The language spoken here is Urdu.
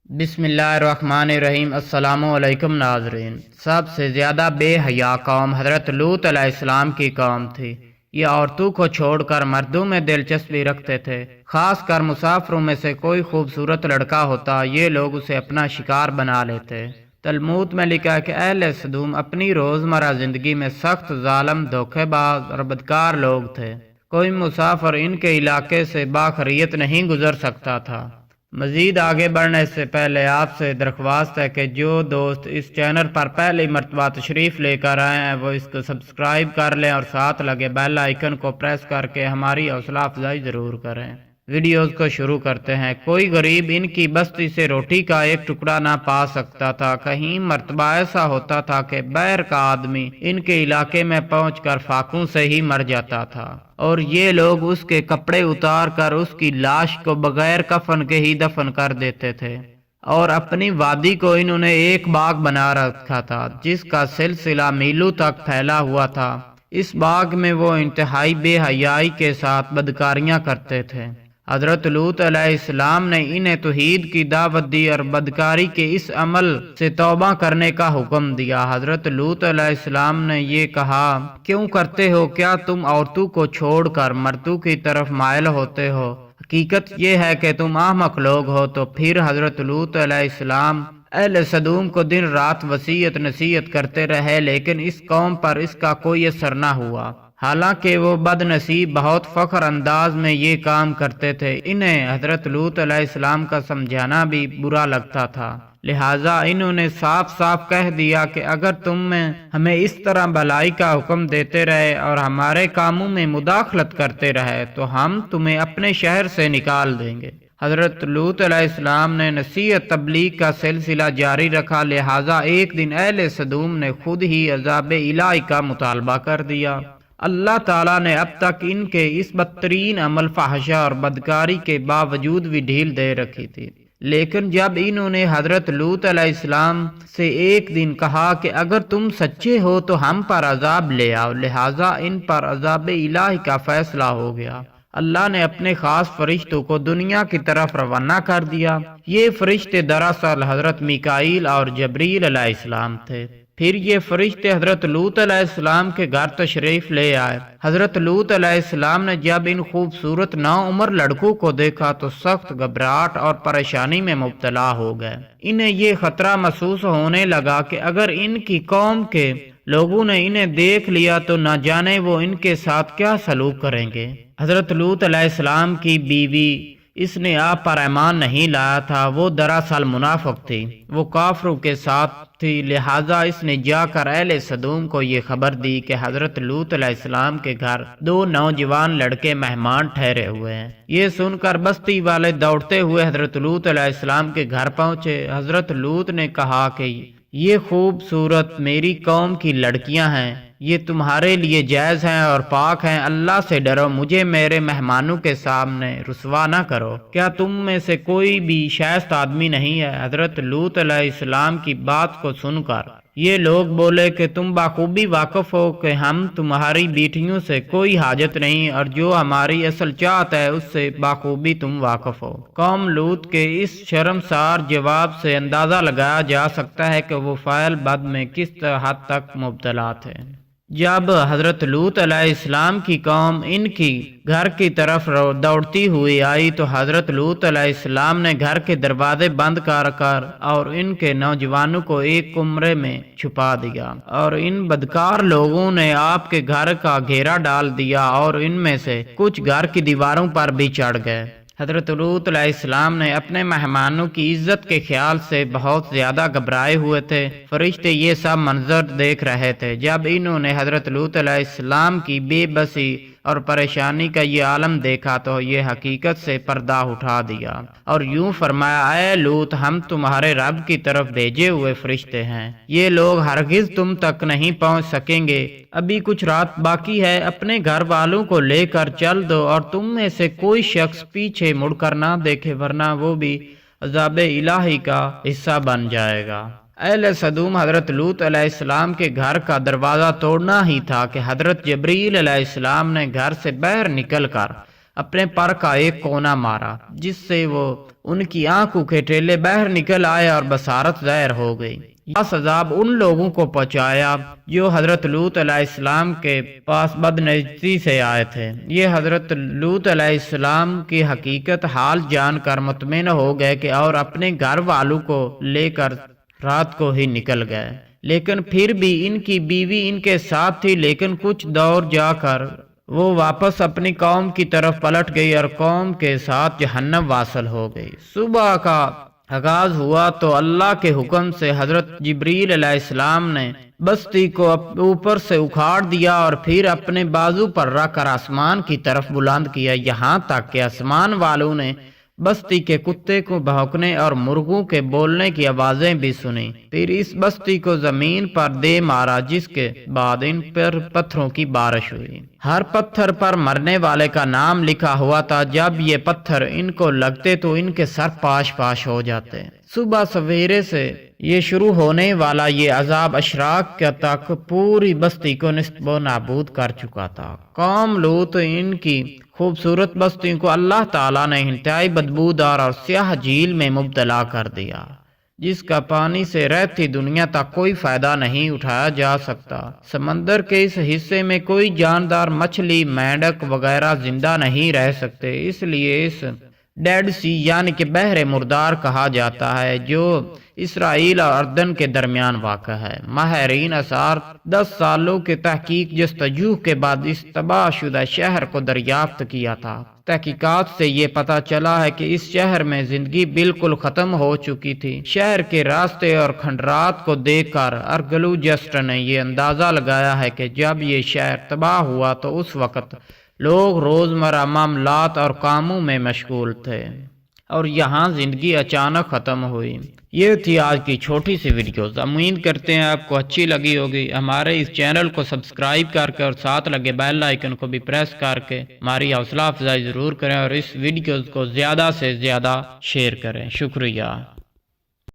بسم اللہ الرحمن الرحیم۔ السلام علیکم ناظرین۔ سب سے زیادہ بے حیا قوم حضرت لوط علیہ السلام کی قوم تھی۔ یہ عورتوں کو چھوڑ کر مردوں میں دلچسپی رکھتے تھے، خاص کر مسافروں میں سے کوئی خوبصورت لڑکا ہوتا یہ لوگ اسے اپنا شکار بنا لیتے۔ تلمود میں لکھا ہے کہ اہل سدوم اپنی روزمرہ زندگی میں سخت ظالم، دھوکے باز اور بدکار لوگ تھے۔ کوئی مسافر ان کے علاقے سے باخریت نہیں گزر سکتا تھا۔ مزید آگے بڑھنے سے پہلے آپ سے درخواست ہے کہ جو دوست اس چینل پر پہلی مرتبہ تشریف لے کر آئے ہیں وہ اس کو سبسکرائب کر لیں اور ساتھ لگے بیل آئیکن کو پریس کر کے ہماری حوصلہ افزائی ضرور کریں۔ ویڈیوز کو شروع کرتے ہیں۔ کوئی غریب ان کی بستی سے روٹی کا ایک ٹکڑا نہ پا سکتا تھا۔ کہیں مرتبہ ایسا ہوتا تھا کہ بحر کا آدمی ان کے علاقے میں پہنچ کر فاقوں سے ہی مر جاتا تھا، اور یہ لوگ اس کے کپڑے اتار کر اس کی لاش کو بغیر کفن کے ہی دفن کر دیتے تھے۔ اور اپنی وادی کو انہوں نے ایک باغ بنا رکھا تھا جس کا سلسلہ میلوں تک پھیلا ہوا تھا۔ اس باغ میں وہ انتہائی بے حیائی کے ساتھ بدکاریاں کرتے تھے۔ حضرت لوط علیہ السلام نے انہیں توحید کی دعوت دی اور بدکاری کے اس عمل سے توبہ کرنے کا حکم دیا۔ حضرت لوط علیہ السلام نے یہ کہا، کیوں کرتے ہو؟ کیا تم عورتوں کو چھوڑ کر مردوں کی طرف مائل ہوتے ہو؟ حقیقت یہ ہے کہ تم احمق لوگ ہو۔ تو پھر حضرت لوط علیہ السلام اہل سدوم کو دن رات وصیت نصیحت کرتے رہے، لیکن اس قوم پر اس کا کوئی اثر نہ ہوا۔ حالانکہ وہ بد نصیب بہت فخر انداز میں یہ کام کرتے تھے، انہیں حضرت لوط علیہ السلام کا سمجھانا بھی برا لگتا تھا۔ لہٰذا انہوں نے صاف صاف کہہ دیا کہ اگر تم ہمیں اس طرح بھلائی کا حکم دیتے رہے اور ہمارے کاموں میں مداخلت کرتے رہے تو ہم تمہیں اپنے شہر سے نکال دیں گے۔ حضرت لوط علیہ السلام نے نصیحت تبلیغ کا سلسلہ جاری رکھا، لہٰذا ایک دن اہل سدوم نے خود ہی عذاب الہی کا مطالبہ کر دیا۔ اللہ تعالیٰ نے اب تک ان کے اس بدترین عمل فحشہ اور بدکاری کے باوجود بھی ڈھیل دے رکھی تھی، لیکن جب انہوں نے حضرت لوط علیہ السلام سے ایک دن کہا کہ اگر تم سچے ہو تو ہم پر عذاب لے آؤ، لہٰذا ان پر عذاب الہی کا فیصلہ ہو گیا۔ اللہ نے اپنے خاص فرشتوں کو دنیا کی طرف روانہ کر دیا۔ یہ فرشتے دراصل حضرت میکائیل اور جبریل علیہ السلام تھے۔ پھر یہ فرشتے حضرت لوط علیہ السلام کے گھر تشریف لے آئے۔ حضرت لوط علیہ السلام نے جب ان خوبصورت نوعمر لڑکوں کو دیکھا تو سخت گھبراہٹ اور پریشانی میں مبتلا ہو گئے۔ انہیں یہ خطرہ محسوس ہونے لگا کہ اگر ان کی قوم کے لوگوں نے انہیں دیکھ لیا تو نہ جانے وہ ان کے ساتھ کیا سلوک کریں گے۔ حضرت لوط علیہ السلام کی بیوی اس نے آپ پر ایمان نہیں لایا تھا، وہ دراصل منافق تھی، وہ کافروں کے ساتھ تھی، لہٰذا اس نے جا کر اہل سدوم کو یہ خبر دی کہ حضرت لوط علیہ السلام کے گھر دو نوجوان لڑکے مہمان ٹھہرے ہوئے ہیں۔ یہ سن کر بستی والے دوڑتے ہوئے حضرت لوط علیہ السلام کے گھر پہنچے۔ حضرت لوط نے کہا کہ یہ خوبصورت میری قوم کی لڑکیاں ہیں، یہ تمہارے لیے جائز ہیں اور پاک ہیں، اللہ سے ڈرو، مجھے میرے مہمانوں کے سامنے رسوا نہ کرو۔ کیا تم میں سے کوئی بھی شائستہ آدمی نہیں ہے؟ حضرت لوط علیہ السلام کی بات کو سن کر یہ لوگ بولے کہ تم بخوبی واقف ہو کہ ہم تمہاری بیٹیوں سے کوئی حاجت نہیں، اور جو ہماری اصل چاہت ہے اس سے بخوبی تم واقف ہو۔ قوم لوط کے اس شرمسار جواب سے اندازہ لگایا جا سکتا ہے کہ وہ فعل بد میں کس حد تک مبتلا تھے۔ جب حضرت لوط علیہ السلام کی قوم ان کی گھر کی طرف دوڑتی ہوئی آئی تو حضرت لوط علیہ السلام نے گھر کے دروازے بند کر اور ان کے نوجوانوں کو ایک کمرے میں چھپا دیا، اور ان بدکار لوگوں نے آپ کے گھر کا گھیرا ڈال دیا اور ان میں سے کچھ گھر کی دیواروں پر بھی چڑھ گئے۔ حضرت لوط علیہ السلام نے اپنے مہمانوں کی عزت کے خیال سے بہت زیادہ گھبرائے ہوئے تھے۔ فرشتے یہ سب منظر دیکھ رہے تھے۔ جب انہوں نے حضرت لوط علیہ السلام کی بے بسی اور پریشانی کا یہ عالم دیکھا تو یہ حقیقت سے پردہ اٹھا دیا اور یوں فرمایا، اے لوط، ہم تمہارے رب کی طرف بھیجے ہوئے فرشتے ہیں، یہ لوگ ہرگز تم تک نہیں پہنچ سکیں گے۔ ابھی کچھ رات باقی ہے، اپنے گھر والوں کو لے کر چل دو اور تم میں سے کوئی شخص پیچھے مڑ کر نہ دیکھے، ورنہ وہ بھی عذاب الہی کا حصہ بن جائے گا۔ اہل سدوم حضرت لوط علیہ السلام کے گھر کا دروازہ توڑنا ہی تھا کہ حضرت جبریل علیہ السلام نے گھر سے باہر نکل کر اپنے پر کا ایک کونا مارا، جس سے وہ ان کی آنکھوں کے ٹیلے باہر نکل آئے اور بصارت ظاہر ہو گئی۔ یہ عذاب ان لوگوں کو پہنچایا جو حضرت لوط علیہ السلام کے پاس بدنظری سے آئے تھے۔ یہ حضرت لوط علیہ السلام کی حقیقت حال جان کر مطمئن ہو گئے کہ اور اپنے گھر والوں کو لے کر رات کو ہی نکل گئے، لیکن پھر بھی ان کی بیوی ان کے ساتھ تھی، لیکن کچھ دور جا کر وہ واپس اپنی قوم کی طرف پلٹ گئی اور قوم کے ساتھ جہنم واصل ہو گئی۔ صبح کا آغاز ہوا تو اللہ کے حکم سے حضرت جبریل علیہ السلام نے بستی کو اوپر سے اکھاڑ دیا اور پھر اپنے بازو پر رکھ کر آسمان کی طرف بلند کیا، یہاں تک کہ آسمان والوں نے بستی کے کتے کو بھونکنے اور مرغوں کے بولنے کی آوازیں بھی سنی۔ پھر اس بستی کو زمین پر دے مارا، جس کے بعد ان پر پتھروں کی بارش ہوئی۔ ہر پتھر پر مرنے والے کا نام لکھا ہوا تھا۔ جب یہ پتھر ان کو لگتے تو ان کے سر پاش پاش ہو جاتے۔ صبح سویرے سے یہ شروع ہونے والا یہ عذاب اشراق تک پوری بستی کو نصب و نابود کر چکا تھا۔ قوم لوط ان کی خوبصورت بستی کو اللہ تعالیٰ نے انتہائی بدبودار اور سیاہ جھیل میں مبتلا کر دیا، جس کا پانی سے رہتی دنیا تک کوئی فائدہ نہیں اٹھایا جا سکتا۔ سمندر کے اس حصے میں کوئی جاندار مچھلی، مینڈک وغیرہ زندہ نہیں رہ سکتے، اس لیے اس ڈیڈ سی یعنی کہ بحر مردار کہا جاتا ہے، جو اسرائیل اور اردن کے درمیان واقع ہے۔ ماہرین آثار 10 سالوں کے تحقیق جستجو کے بعد اس تباہ شدہ شہر کو دریافت کیا تھا۔ تحقیقات سے یہ پتہ چلا ہے کہ اس شہر میں زندگی بالکل ختم ہو چکی تھی۔ شہر کے راستے اور کھنڈرات کو دیکھ کر آرکیولوجسٹ نے یہ اندازہ لگایا ہے کہ جب یہ شہر تباہ ہوا تو اس وقت لوگ روزمرہ معاملات اور کاموں میں مشغول تھے اور یہاں زندگی اچانک ختم ہوئی۔ یہ تھی آج کی چھوٹی سی ویڈیوز۔ امید کرتے ہیں آپ کو اچھی لگی ہوگی۔ ہمارے اس چینل کو سبسکرائب کر کے اور ساتھ لگے بیل آئیکن کو بھی پریس کر کے ہماری حوصلہ افزائی ضرور کریں اور اس ویڈیوز کو زیادہ سے زیادہ شیئر کریں۔ شکریہ۔